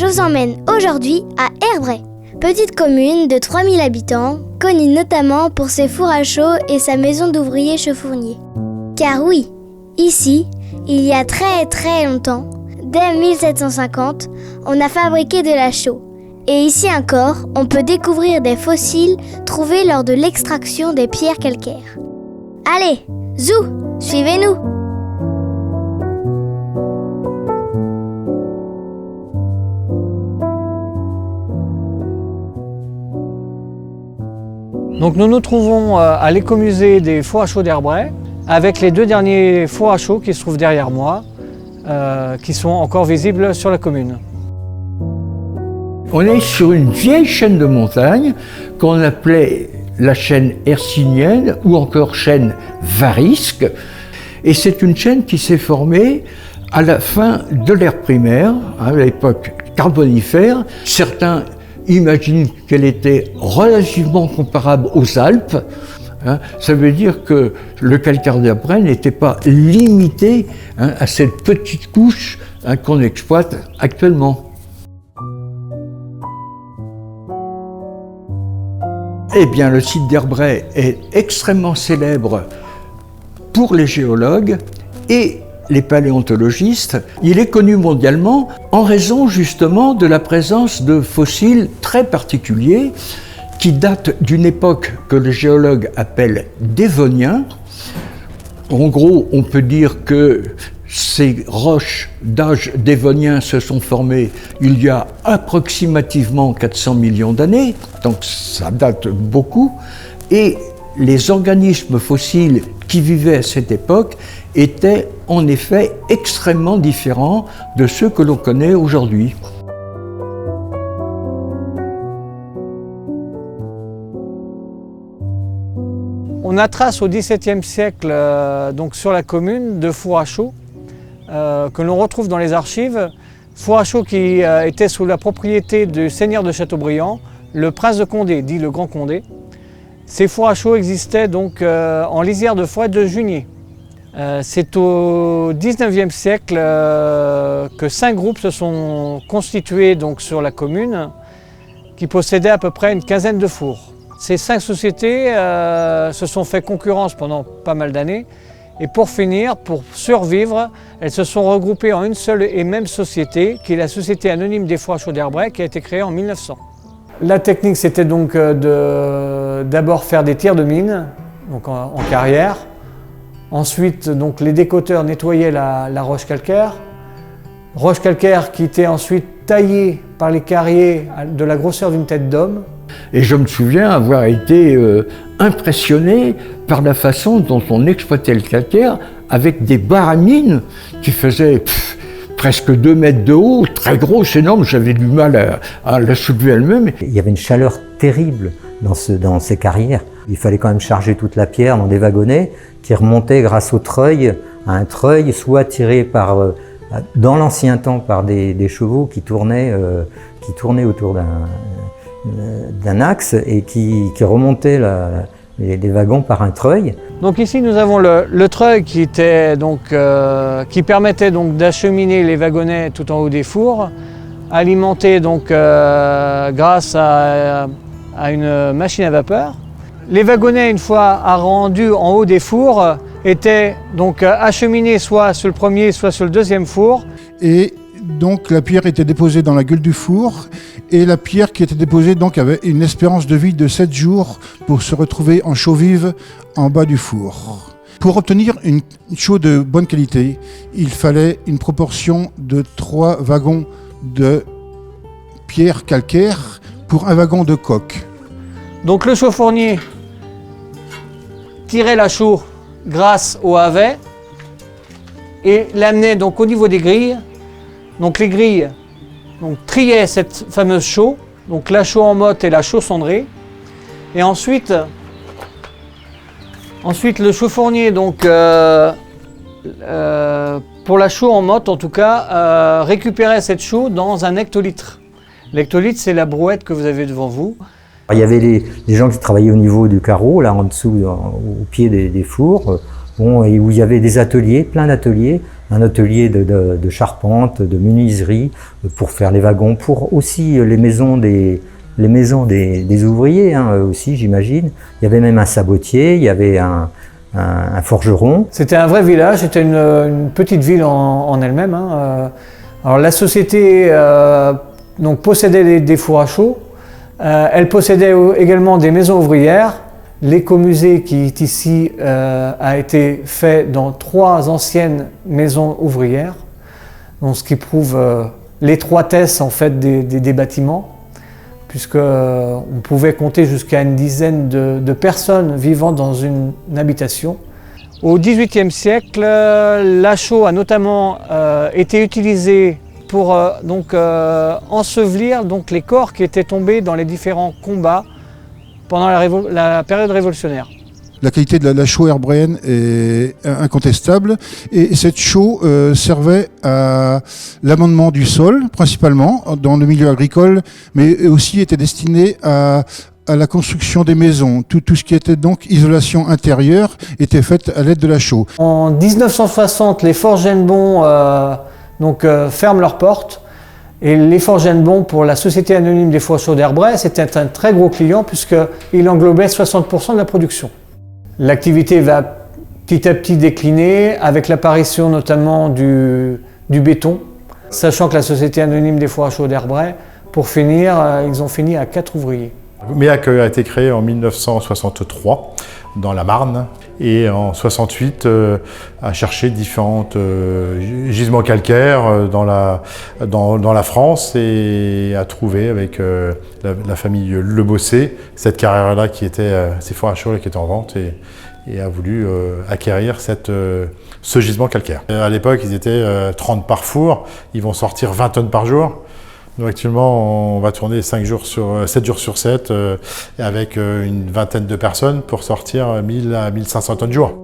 je vous emmène aujourd'hui à Herbray. Petite commune de 3000 habitants, connue notamment pour ses fours à chaud et sa maison d'ouvrier chauffournier. Car oui, ici, il y a très très longtemps, dès 1750, on a fabriqué de la chaux. Et ici encore, on peut découvrir des fossiles trouvés lors de l'extraction des pierres calcaires. Allez, zou, suivez-nous! Donc nous nous trouvons à l'écomusée des fours à chaud d'Herbray avec les 2 derniers fours à chaud qui se trouvent derrière moi, qui sont encore visibles sur la commune. On est sur une vieille chaîne de montagne qu'on appelait la chaîne hercynienne ou encore chaîne varisque. Et c'est une chaîne qui s'est formée à la fin de l'ère primaire, à l'époque carbonifère. Certains imaginent qu'elle était relativement comparable aux Alpes. Ça veut dire que le calcaire d'Herbray n'était pas limité à cette petite couche qu'on exploite actuellement. Eh bien, le site d'Herbray est extrêmement célèbre pour les géologues et les paléontologistes. Il est connu mondialement en raison justement de la présence de fossiles très particuliers qui datent d'une époque que les géologues appellent dévonien. En gros, on peut dire que ces roches d'âge dévonien se sont formées il y a approximativement 400 millions d'années, donc ça date beaucoup, et les organismes fossiles qui vivaient à cette époque étaient en effet extrêmement différents de ceux que l'on connaît aujourd'hui. On a trace au XVIIe siècle donc sur la commune de fours à chaud que l'on retrouve dans les archives. Fours à chaud qui était sous la propriété du seigneur de Châteaubriand, le prince de Condé, dit le Grand Condé. Ces fours à chaud existaient donc en lisière de forêt de junier. C'est au XIXe siècle que 5 groupes se sont constitués donc sur la commune qui possédaient à peu près une quinzaine de fours. Ces 5 sociétés se sont fait concurrence pendant pas mal d'années et pour finir, pour survivre, elles se sont regroupées en une seule et même société qui est la Société anonyme des fours à chaud d'Herbray qui a été créée en 1900. La technique c'était donc d'abord faire des tirs de mine donc en carrière. Ensuite, donc, les décoteurs nettoyaient la roche calcaire qui était ensuite taillée par les carriers de la grosseur d'une tête d'homme. Et je me souviens avoir été impressionné par la façon dont on exploitait le calcaire avec des barres à mine qui faisaient presque 2 mètres de haut, très grosse, énorme. J'avais du mal à la soulever elle-même. Il y avait une chaleur terrible dans ces carrières. Il fallait quand même charger toute la pierre dans des wagonnets qui remontaient grâce au treuil, à un treuil soit tiré dans l'ancien temps par des chevaux qui tournaient autour d'un axe et qui remontaient les wagons par un treuil. Donc ici nous avons le treuil qui permettait donc d'acheminer les wagonnets tout en haut des fours, alimenté donc grâce à une machine à vapeur. Les wagonnets, une fois rendus en haut des fours, étaient donc acheminés soit sur le premier, soit sur le deuxième four. Et donc la pierre était déposée dans la gueule du four et la pierre qui était déposée donc avait une espérance de vie de 7 jours pour se retrouver en chaux vive en bas du four. Pour obtenir une chaux de bonne qualité, il fallait une proportion de 3 wagons de pierre calcaire pour un wagon de coque. Donc le chauffournier tirait la chaux grâce au havet et l'amenait donc au niveau des grilles. Donc les grilles triaient cette fameuse chaux, donc la chaux en motte et la chaux cendrée. Et ensuite le chauffournier, donc, pour la chaux en motte en tout cas, récupérait cette chaux dans un hectolitre. L'hectolitre, c'est la brouette que vous avez devant vous. Il y avait les gens qui travaillaient au niveau du carreau, là en dessous, au pied des fours, et où il y avait des ateliers, plein d'ateliers, un atelier de charpente, de menuiserie, pour faire les wagons, pour aussi les maisons des ouvriers, hein, aussi, j'imagine. Il y avait même un sabotier, il y avait un forgeron. C'était un vrai village, c'était une petite ville en elle-même, hein. Alors la société donc, possédait des fours à chaux, elle possédait également des maisons ouvrières. L'écomusée qui est ici a été fait dans 3 anciennes maisons ouvrières, donc ce qui prouve l'étroitesse en fait des bâtiments, puisqu'on pouvait compter jusqu'à une dizaine de personnes vivant dans une habitation. Au XVIIIe siècle, la chaux a notamment été utilisée pour ensevelir donc, les corps qui étaient tombés dans les différents combats pendant la période révolutionnaire. La qualité de la chaux herbréenne est incontestable et cette chaux servait à l'amendement du sol principalement dans le milieu agricole, mais aussi était destinée à la construction des maisons. Tout ce qui était donc isolation intérieure était fait à l'aide de la chaux. En 1960, les forges Hennebont ferment leurs portes. Et les forges Hennebont pour la Société anonyme des fours à chaux d'Herbray, c'était un très gros client puisqu'il englobait 60% de la production. L'activité va petit à petit décliner avec l'apparition notamment du béton, sachant que la Société anonyme des fours à chaux d'Herbray, pour finir, ils ont fini à 4 ouvriers. MEAC a été créé en 1963 dans la Marne et en 68 a cherché différents gisements calcaires dans la France et a trouvé avec la famille Le Bossé cette carrière-là qui était, ces fours à chaux qui étaient en vente et a voulu acquérir ce gisement calcaire. À l'époque, ils étaient 30 par four, ils vont sortir 20 tonnes par jour. Nous, actuellement, on va tourner 7 jours sur 7 avec une vingtaine de personnes pour sortir 1000 à 1500 tonnes jour.